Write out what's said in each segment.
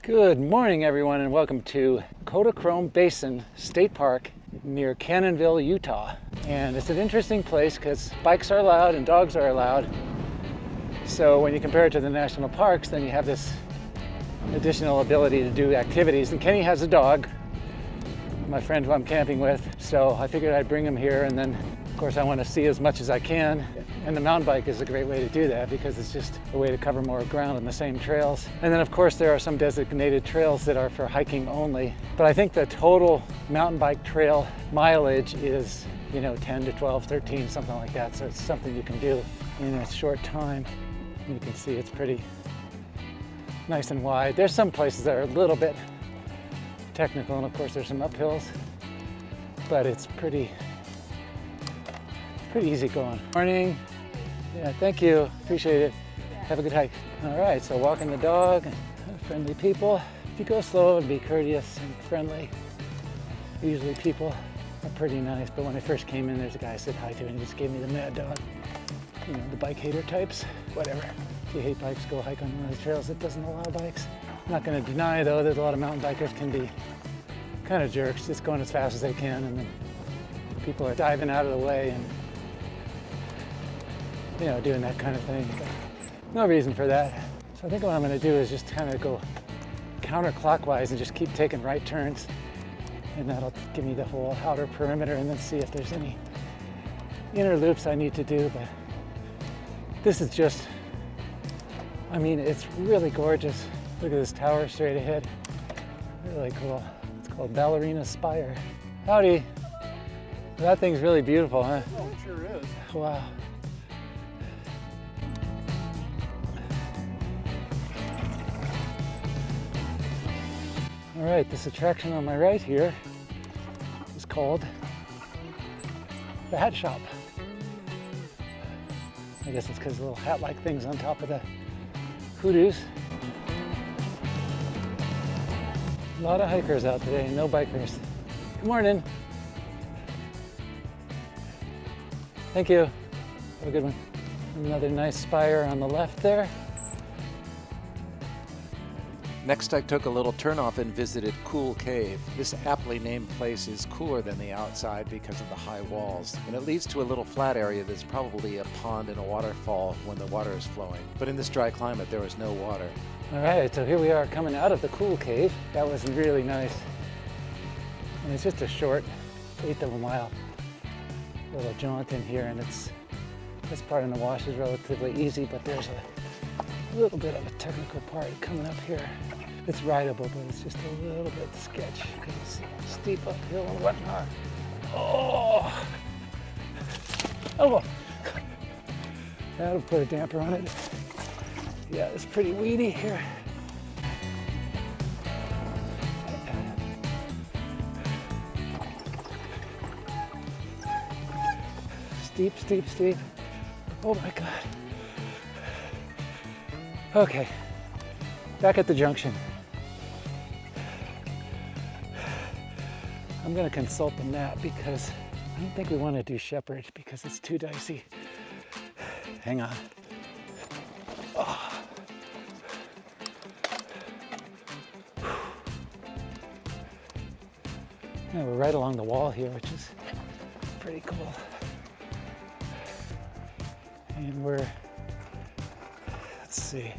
Good morning, everyone, and welcome to Kodachrome Basin State Park near Cannonville, Utah. And it's an interesting place because bikes are allowed and dogs are allowed. So when you compare it to the national parks, then you have this additional ability to do activities. And Kenny has a dog, my friend who I'm camping with. So I figured I'd bring him here, and then of course I want to see as much as I can. And the mountain bike is a great way to do that because it's just a way to cover more ground on the same trails. And then of course there are some designated trails that are for hiking only. But I think the total mountain bike trail mileage is, 10 to 12, 13, something like that. So it's something you can do in a short time. You can see it's pretty nice and wide. There's some places that are a little bit technical, and of course there's some uphills, but it's pretty easy going. Morning. Yeah, thank you. Appreciate it. Have a good hike. All right, so walking the dog, friendly people. If you go slow and be courteous and friendly, usually people are pretty nice. But when I first came in, there's a guy I said hi to, and he just gave me the mad dog. The bike hater types. Whatever. If you hate bikes, go hike on one of the trails that doesn't allow bikes. I'm not going to deny, though, that a lot of mountain bikers can be kind of jerks, just going as fast as they can, and then people are diving out of the way and doing that kind of thing. But no reason for that. So I think what I'm going to do is just kind of go counterclockwise and just keep taking right turns, and that'll give me the whole outer perimeter, and then see if there's any inner loops I need to do. But this is just, it's really gorgeous. Look at this tower straight ahead. Really cool. It's called Ballerina Spire. Howdy. That thing's really beautiful, huh? Oh, it sure is. Wow. All right, this attraction on my right here is called the Hat Shop. I guess it's because the little hat-like things on top of the hoodoos. A lot of hikers out today, no bikers. Good morning. Thank you. Have a good one. Another nice spire on the left there. Next, I took a little turnoff and visited Cool Cave. This aptly named place is cooler than the outside because of the high walls, and it leads to a little flat area that's probably a pond and a waterfall when the water is flowing. But in this dry climate, there was no water. All right, so here we are coming out of the Cool Cave. That was really nice. And it's just a short 1/8 of a mile little jaunt in here, and this part in the wash is relatively easy, but there's a little bit of a technical part coming up here. It's rideable, but it's just a little bit sketch because it's steep uphill and whatnot. Oh! That'll put a damper on it. Yeah, it's pretty weedy here. Steep, steep, steep. Oh my God. Okay, back at the junction. I'm gonna consult the map because I don't think we want to do Shepherd because it's too dicey. Hang on. Oh. Yeah, we're right along the wall here, which is pretty cool. And we're, let's see,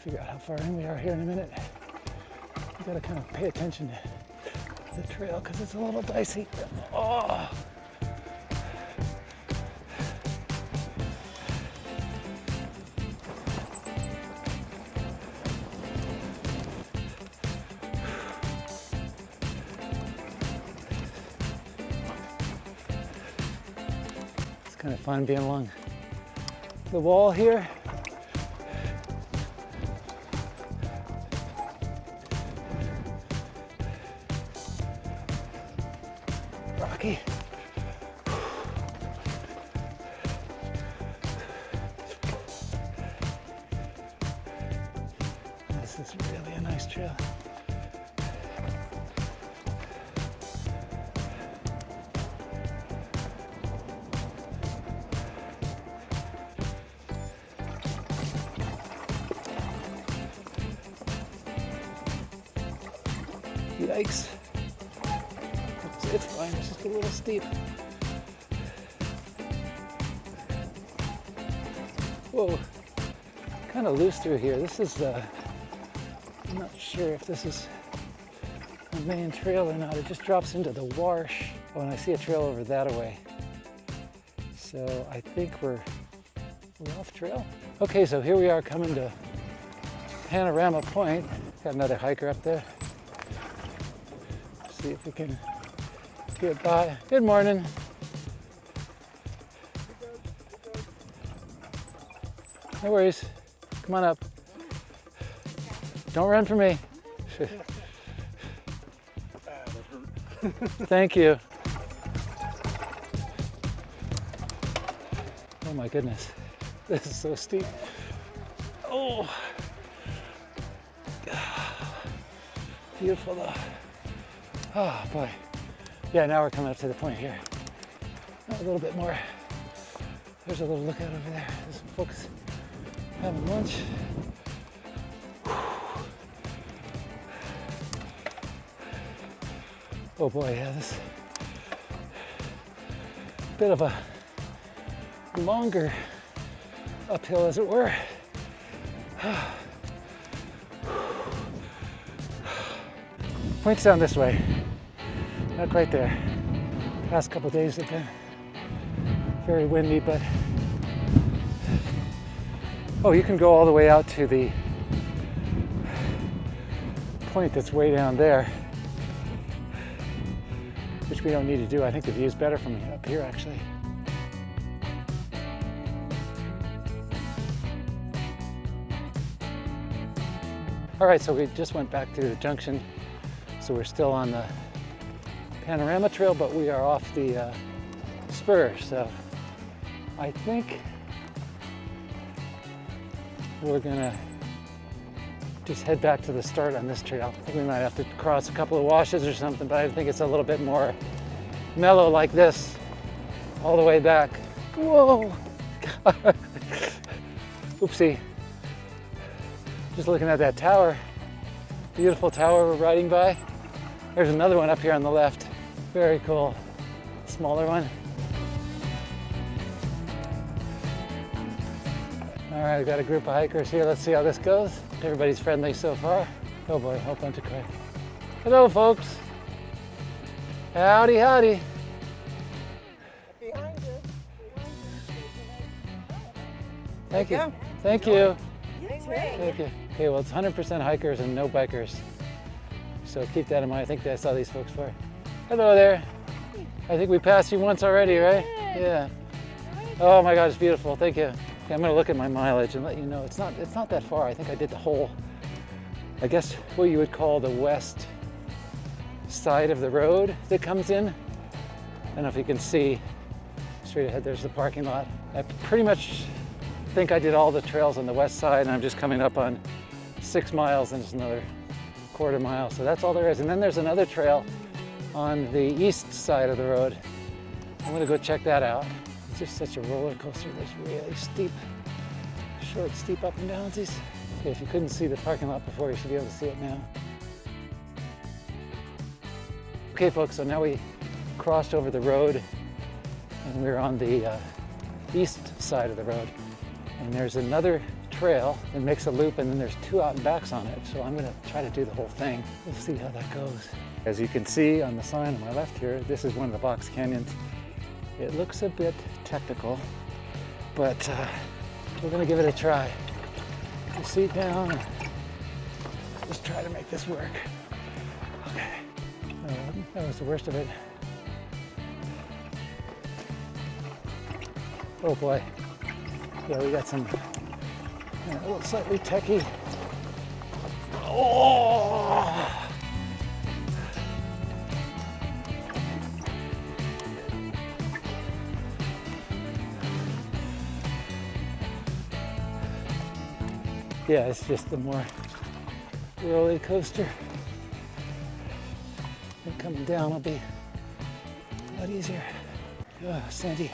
figure out how far in we are here in a minute. You gotta kind of pay attention to the trail because it's a little dicey. Oh! It's kind of fun being along the wall here. Rocky. This is really a nice trail. Yikes. It's fine, it's just a little steep. Whoa, kind of loose through here. This is, I'm not sure if this is a main trail or not. It just drops into the wash. Oh, and I see a trail over that way. So I think we're off trail. Okay, so here we are coming to Panorama Point. Got another hiker up there. See if we can get by. Good morning. No worries. Come on up. Don't run for me. Thank you. Oh my goodness. This is so steep. Oh. Beautiful though. Oh boy. Yeah, now we're coming up to the point here. A little bit more. There's a little lookout over there. There's some folks having lunch. Oh boy, yeah, this bit of a longer uphill, as it were. Point's down this way, not quite there. Past couple days have been very windy, but oh, you can go all the way out to the point that's way down there, which we don't need to do. I think the view's better from up here, actually. All right, so we just went back to the junction. So we're still on the Panorama Trail, but we are off the spur. So I think we're gonna just head back to the start on this trail. I think we might have to cross a couple of washes or something, but I think it's a little bit more mellow like this all the way back. Whoa! Oopsie. Just looking at that tower. Beautiful tower we're riding by. There's another one up here on the left. Very cool. Smaller one. All right, we've got a group of hikers here. Let's see how this goes. Everybody's friendly so far. Oh boy, whole bunch of crap. Hello, folks. Howdy, howdy. Behind you. Thank you. Thank you. Thank you. Okay, well, it's 100% hikers and no bikers. So keep that in mind. I think I saw these folks before. Hello there. I think we passed you once already, right? Yeah. Oh my God, it's beautiful. Thank you. Okay, I'm gonna look at my mileage and let you know. It's not that far. I think I did the whole, I guess what you would call the west side of the road that comes in. I don't know if you can see straight ahead. There's the parking lot. I pretty much think I did all the trails on the west side, and I'm just coming up on 6 miles, and it's another quarter mile. So that's all there is. And then there's another trail on the east side of the road. I'm gonna go check that out. It's just such a roller coaster. There's really steep, short, steep up and downs. Okay, if you couldn't see the parking lot before, you should be able to see it now. Okay, folks, so now we crossed over the road and we're on the east side of the road. And there's another trail that makes a loop, and then there's 2 out and backs on it. So I'm gonna try to do the whole thing. We'll see how that goes. As you can see on the sign on my left here, this is one of the box canyons. It looks a bit technical, but we're gonna give it a try. Put the seat down and just try to make this work. Okay, that was the worst of it. Oh boy. Yeah, we got some a little slightly techy. Oh! Yeah, it's just the more roller coaster. And coming down will be a lot easier. Oh, sandy.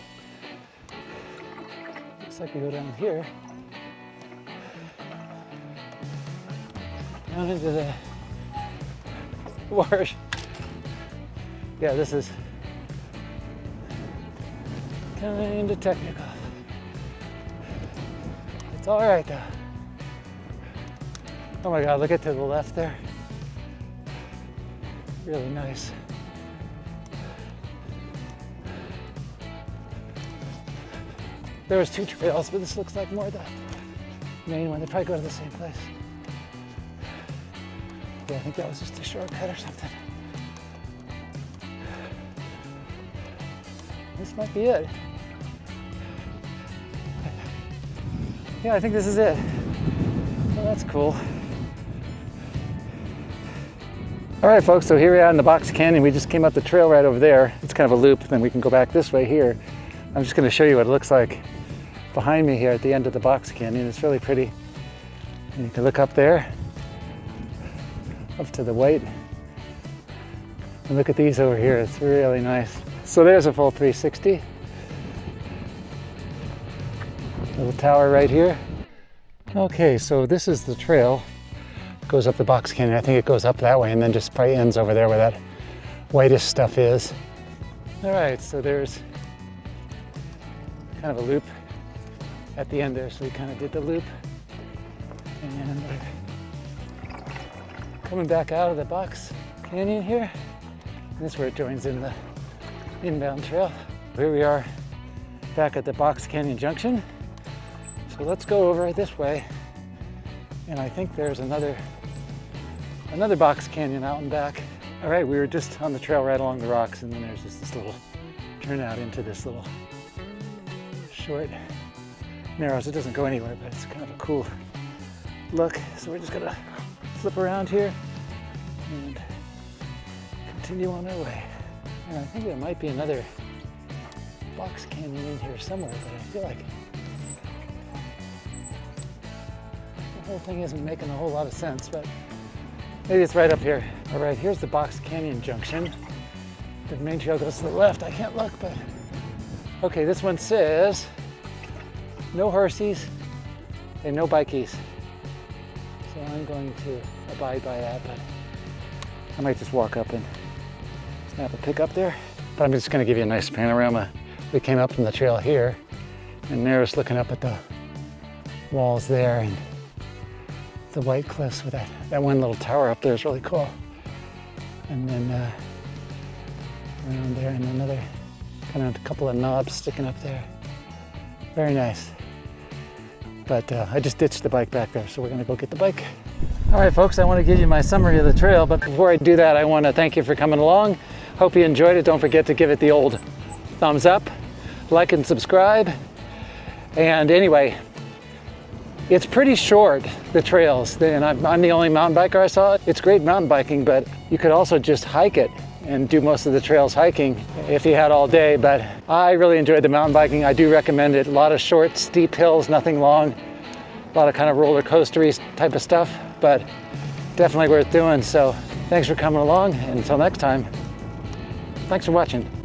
Looks like we go down here. Down into the Wash. Yeah, this is kind of technical. It's all right though. Oh my God, look at to the left there. Really nice. There was 2 trails, but this looks like more the main one. They probably go to the same place. Yeah, I think that was just a shortcut or something. This might be it. Yeah, I think this is it. Well, that's cool. All right, folks, so here we are in the Box Canyon. We just came up the trail right over there. It's kind of a loop, then we can go back this way here. I'm just going to show you what it looks like behind me here at the end of the Box Canyon. It's really pretty. And you can look up there, up to the white. And look at these over here. It's really nice. So there's a full 360. Little tower right here. Okay, so this is the trail. It goes up the Box Canyon. I think it goes up that way and then just probably ends over there where that whitish stuff is. All right, so there's kind of a loop at the end there. So we kind of did the loop. And we're coming back out of the Box Canyon here. And this is where it joins in the inbound trail. Here we are back at the Box Canyon Junction. So let's go over this way. And I think there's another Box Canyon out and back. All right, we were just on the trail right along the rocks, and then there's just this little turnout into this little short narrows. It doesn't go anywhere, but it's kind of a cool look. So we're just gonna flip around here and continue on our way. And I think there might be another Box Canyon in here somewhere, but I feel like the whole thing isn't making a whole lot of sense, but maybe it's right up here. All right, here's the Box Canyon Junction. The main trail goes to the left. I can't look, but okay, this one says no horsies and no bikies. So I'm going to abide by that, but I might just walk up and snap a pic up there. But I'm just gonna give you a nice panorama. We came up from the trail here, and there's looking up at the walls there and the white cliffs with that one little tower up there is really cool. And then around there and another kind of a couple of knobs sticking up there. Very nice. But I just ditched the bike back there, so we're gonna go get the bike. All right, folks, I want to give you my summary of the trail, but before I do that, I want to thank you for coming along. Hope you enjoyed it. Don't forget to give it the old thumbs up, like and subscribe. And anyway, it's pretty short, the trails, and I'm the only mountain biker I saw. It's great mountain biking, but you could also just hike it and do most of the trails hiking if you had all day. But I really enjoyed the mountain biking. I do recommend it. A lot of short, steep hills, nothing long. A lot of kind of roller coastery type of stuff, but definitely worth doing. So thanks for coming along, and until next time, thanks for watching.